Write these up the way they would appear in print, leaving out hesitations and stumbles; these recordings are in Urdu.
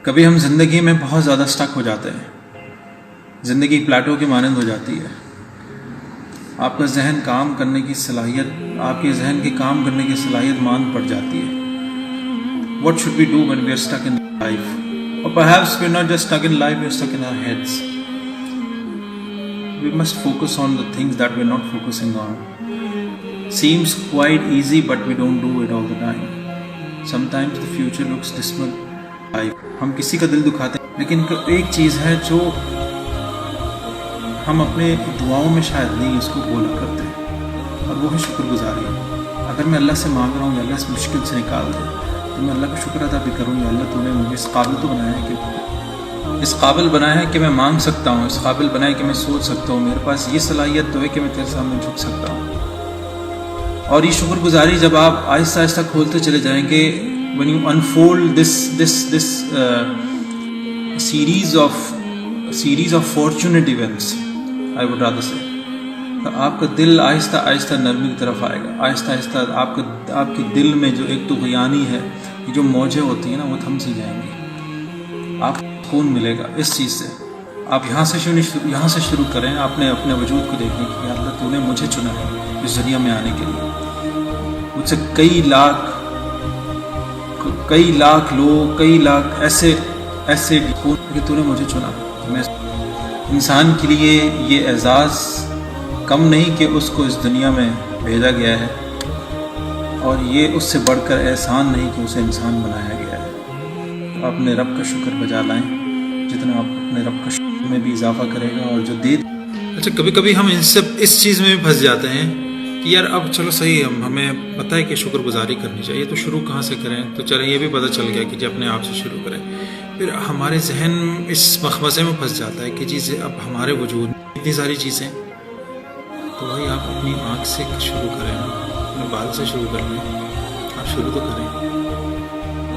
کبھی ہم زندگی میں بہت زیادہ سٹک ہو جاتے ہیں، زندگی پلاٹو کے مانند ہو جاتی ہے. آپ کا ذہن کام کرنے کی صلاحیت، آپ کے ذہن کے کام کرنے کی صلاحیت ماند پڑ جاتی ہے. What should we do when we are stuck in life? Or perhaps we are not just stuck in life, we are stuck in our heads. We must focus on the things that we are not focusing on. Seems quite easy, but we don't do it all the time. Sometimes the future looks dismal. ہم کسی کا دل دکھاتے ہیں، لیکن ایک چیز ہے جو ہم اپنے دعاؤں میں شاید نہیں اس کو بولا کرتے ہیں، اور وہ ہے شکر گزاری. اگر میں اللہ سے مانگ رہا ہوں یا اللہ اس مشکل سے نکال دے تو میں اللہ کا شکر ادا بھی کروں گا. اللہ تو نے مجھے اس قابل تو بنایا ہے کہ اس قابل بنایا ہے کہ میں مانگ سکتا ہوں، اس قابل بنایا ہے کہ میں سوچ سکتا ہوں، میرے پاس یہ صلاحیت تو ہے کہ میں تیرے سامنے جھک سکتا ہوں. اور یہ شکر گزاری جب آپ آہستہ آہستہ کھولتے چلے جائیں گے، when you unfold this series of fortunate events, I would rather say, تو آپ کا دل آہستہ آہستہ نرمی کی طرف آئے گا. آہستہ آہستہ آپ کے دل میں جو ایک طغیانی ہے، یہ جو موجیں ہوتی ہیں نا، وہ تھم سی جائیں گی. آپ کو سکون ملے گا اس چیز سے. آپ یہاں سے شروع کریں، اپنے وجود کو دیکھیں کہ یا اللہ تو نے مجھے چنا ہے اس دنیا میں آنے کے لیے. مجھ سے کئی لاکھ لوگ، کئی لاکھ ایسے کہ تو نے مجھے چنا. میں انسان کے لیے یہ اعزاز کم نہیں کہ اس کو اس دنیا میں بھیجا گیا ہے، اور یہ اس سے بڑھ کر احسان نہیں کہ اسے انسان بنایا گیا ہے. تو اپنے رب کا شکر بجا لائیں، جتنا آپ اپنے رب کا شکر میں بھی اضافہ کرے گا اور جو دے. اچھا، کبھی کبھی ہم اس چیز میں بھی پھنس جاتے ہیں کہ یار اب چلو صحیح، ہمیں پتہ ہے کہ شکر گزاری کرنی چاہیے، تو شروع کہاں سے کریں؟ تو چلیں یہ بھی پتہ چل گیا کہ جی اپنے آپ سے شروع کریں. پھر ہمارے ذہن اس مخمصے میں پھنس جاتا ہے کہ جی اب ہمارے وجود میں اتنی ساری چیزیں، تو بھائی آپ اپنی آنکھ سے شروع کریں، اپنے بال سے شروع کر لیں. آپ شروع تو کریں.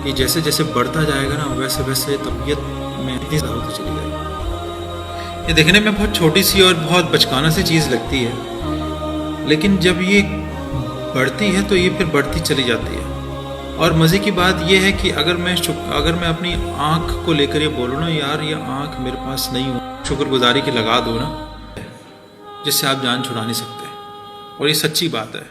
یہ جیسے جیسے بڑھتا جائے گا نا، ویسے ویسے طبیعت میں اتنی زیادہ ہوتی چلی جائے گی. یہ دیکھنے میں بہت چھوٹی سی اور بہت بچکانہ سی چیز لگتی ہے، لیکن جب یہ بڑھتی ہے تو یہ پھر بڑھتی چلی جاتی ہے. اور مزے کی بات یہ ہے کہ اگر میں اپنی آنکھ کو لے کر یہ بولوں نا، یار یہ آنکھ میرے پاس نہیں ہو، شکر گزاری کی لگا دو نا، جس سے آپ جان چھڑا نہیں سکتے. اور یہ سچی بات ہے.